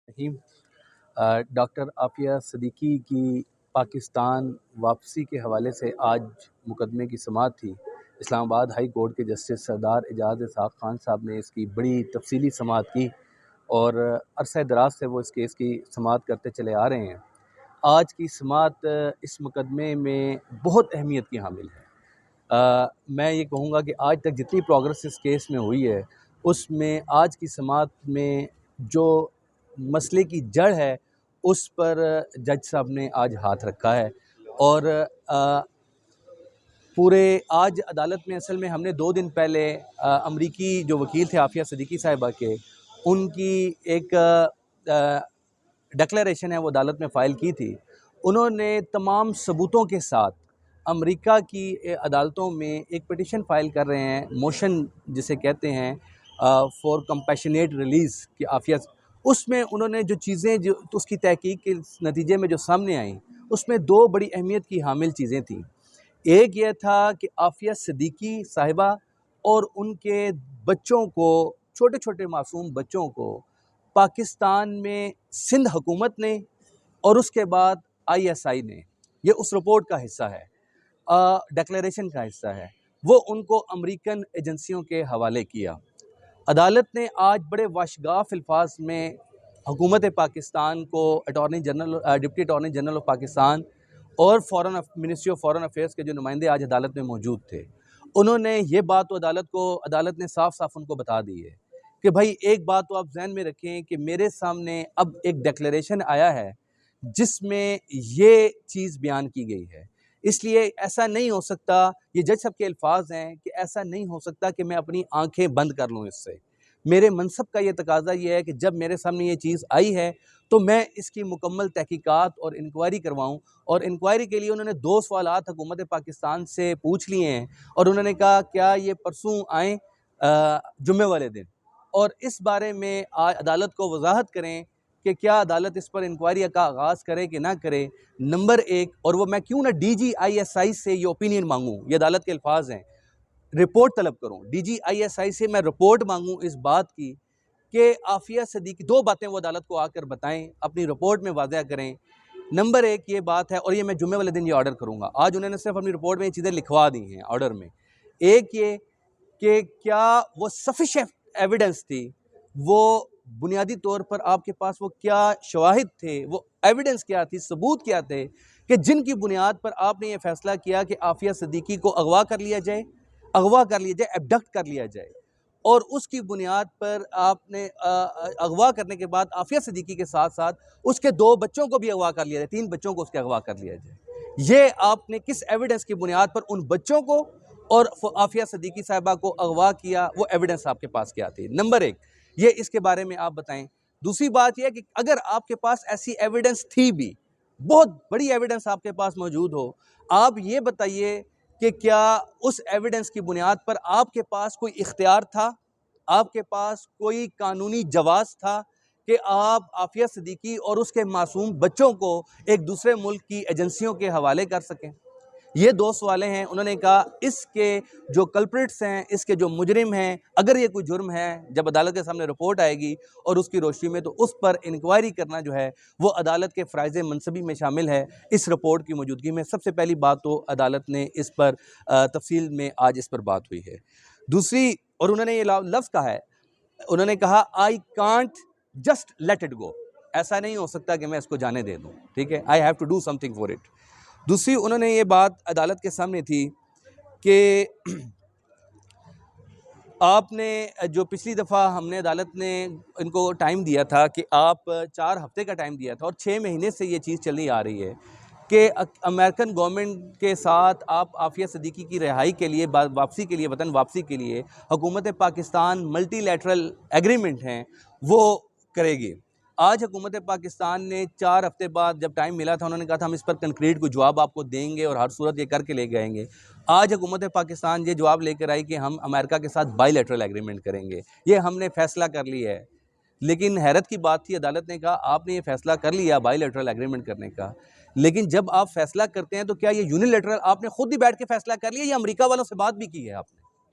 رحیم doctor Aafia Siddiqui کی پاکستان واپسی کے حوالے سے آج مقدمے کی سماعت تھی۔ اسلام آباد ہائی کورٹ کے جسٹس سردار اعجاز اسحاق خان صاحب نے اس کی بڑی تفصیلی سماعت کی اور عرصہ دراز سے وہ اس کیس کی سماعت کرتے چلے آ رہے ہیں۔ آج کی سماعت اس مقدمے میں بہت اہمیت کی حامل ہے۔ میں یہ کہوں گا کہ آج تک جتنی پروگرس اس کیس میں ہوئی ہے اس میں آج کی سماعت میں جو مسئلے کی جڑ ہے اس پر جج صاحب نے آج ہاتھ رکھا ہے اور پورے آج عدالت میں اصل میں ہم نے 2 دن پہلے امریکی جو وکیل تھے عافیہ صدیقی صاحبہ کے ان کی ایک ڈکلیریشن ہے وہ عدالت میں فائل کی تھی۔ انہوں نے تمام ثبوتوں کے ساتھ امریکہ کی عدالتوں میں ایک پٹیشن فائل کر رہے ہیں، موشن جسے کہتے ہیں فار کمپیشنیٹ ریلیز کہ عافیہ، اس میں انہوں نے جو چیزیں جو اس کی تحقیق کے نتیجے میں جو سامنے آئیں اس میں 2 بڑی اہمیت کی حامل چیزیں تھیں۔ ایک یہ تھا کہ عافیہ صدیقی صاحبہ اور ان کے بچوں کو، چھوٹے چھوٹے معصوم بچوں کو پاکستان میں سندھ حکومت نے اور اس کے بعد ISI نے، یہ اس رپورٹ کا حصہ ہے، ڈکلیریشن کا حصہ ہے، وہ ان کو امریکن ایجنسیوں کے حوالے کیا۔ عدالت نے آج بڑے واشگاف الفاظ میں حکومت پاکستان کو deputy attorney general of Pakistan اور منسٹری آف فارن افیئرس کے جو نمائندے آج عدالت میں موجود تھے، انہوں نے یہ بات تو عدالت نے صاف صاف ان کو بتا دی ہے کہ بھائی ایک بات تو آپ ذہن میں رکھیں کہ میرے سامنے اب ایک ڈکلیریشن آیا ہے جس میں یہ چیز بیان کی گئی ہے، اس لیے ایسا نہیں ہو سکتا، یہ جج صاحب کے الفاظ ہیں کہ ایسا نہیں ہو سکتا کہ میں اپنی آنکھیں بند کر لوں اس سے۔ میرے منصب کا یہ تقاضا یہ ہے کہ جب میرے سامنے یہ چیز آئی ہے تو میں اس کی مکمل تحقیقات اور انکوائری کرواؤں، اور انکوائری کے لیے انہوں نے 2 سوالات حکومت پاکستان سے پوچھ لیے ہیں اور انہوں نے کہا کیا یہ پرسوں آئیں جمعے والے دن، اور اس بارے میں عدالت کو وضاحت کریں کہ کیا عدالت اس پر انکوائری کا آغاز کرے کہ نہ کرے، نمبر 1، اور وہ میں کیوں نہ DGISI سے یہ اوپینین مانگوں، یہ عدالت کے الفاظ ہیں، رپورٹ طلب کروں، DGISI سے میں رپورٹ مانگوں اس بات کی کہ عافیہ صدیقی 2 باتیں وہ عدالت کو آ کر بتائیں، اپنی رپورٹ میں واضح کریں۔ نمبر 1 یہ بات ہے، اور یہ میں جمعے والے دن یہ آرڈر کروں گا، آج انہوں نے صرف اپنی رپورٹ میں یہ چیزیں لکھوا دی ہیں آرڈر میں۔ ایک یہ کہ کیا وہ سفیشینٹ ایویڈنس تھی، وہ بنیادی طور پر آپ کے پاس وہ کیا شواہد تھے، وہ ایویڈنس کیا تھی، ثبوت کیا تھے کہ جن کی بنیاد پر آپ نے یہ فیصلہ کیا کہ عافیہ صدیقی کو اغوا کر لیا جائے، ایبڈکٹ کر لیا جائے، اور اس کی بنیاد پر آپ نے اغوا کرنے کے بعد عافیہ صدیقی کے ساتھ ساتھ اس کے 2 بچوں کو بھی اغوا کر لیا جائے، 3 بچوں کو اس کے اغوا کر لیا جائے۔ یہ آپ نے کس ایویڈنس کی بنیاد پر ان بچوں کو اور عافیہ صدیقی صاحبہ کو اغوا کیا، وہ ایویڈنس آپ کے پاس کیا تھی؟ نمبر 1 یہ اس کے بارے میں آپ بتائیں۔ دوسری بات یہ ہے کہ اگر آپ کے پاس ایسی ایویڈنس تھی بھی، بہت بڑی ایویڈنس آپ کے پاس موجود ہو، آپ یہ بتائیے کہ کیا اس ایویڈنس کی بنیاد پر آپ کے پاس کوئی اختیار تھا، آپ کے پاس کوئی قانونی جواز تھا کہ آپ عافیہ صدیقی اور اس کے معصوم بچوں کو ایک دوسرے ملک کی ایجنسیوں کے حوالے کر سکیں؟ یہ 2 سوالیں ہیں۔ انہوں نے کہا اس کے جو کلپریٹس ہیں، اس کے جو مجرم ہیں، اگر یہ کوئی جرم ہے، جب عدالت کے سامنے رپورٹ آئے گی اور اس کی روشنی میں، تو اس پر انکوائری کرنا جو ہے وہ عدالت کے فرائض منصبی میں شامل ہے اس رپورٹ کی موجودگی میں۔ سب سے پہلی بات تو عدالت نے اس پر تفصیل میں آج اس پر بات ہوئی ہے۔ دوسری، اور انہوں نے یہ لفظ کہا ہے، انہوں نے کہا I can't just let it go، ایسا نہیں ہو سکتا کہ میں اس کو جانے دے دوں، ٹھیک ہے، I have to do something for it۔ دوسری انہوں نے یہ بات عدالت کے سامنے تھی کہ آپ نے جو پچھلی دفعہ ہم نے عدالت نے ان کو ٹائم دیا تھا کہ آپ 4 ہفتے کا ٹائم دیا تھا، اور 6 مہینے سے یہ چیز چلی آ رہی ہے کہ امریکن گورنمنٹ کے ساتھ آپ عافیہ صدیقی کی رہائی کے لیے، واپسی کے لیے، وطن واپسی کے لیے حکومت پاکستان ملٹی لیٹرل ایگریمنٹ ہیں وہ کرے گی۔ آج حکومت پاکستان نے 4 ہفتے بعد جب ٹائم ملا تھا، انہوں نے کہا تھا ہم اس پر کنکریٹ کو جواب آپ کو دیں گے اور ہر صورت یہ کر کے لے جائیں گے۔ آج حکومت پاکستان یہ جواب لے کر آئی کہ ہم امریکہ کے ساتھ بائی لیٹرل ایگریمنٹ کریں گے، یہ ہم نے فیصلہ کر لیا ہے۔ لیکن حیرت کی بات تھی، عدالت نے کہا آپ نے یہ فیصلہ کر لیا بائی لیٹرل ایگریمنٹ کرنے کا، لیکن جب آپ فیصلہ کرتے ہیں تو کیا یہ یونی لیٹرل آپ نے خود ہی بیٹھ کے فیصلہ کر لیا یا امریکہ والوں سے بات بھی کی ہے آپ نے؟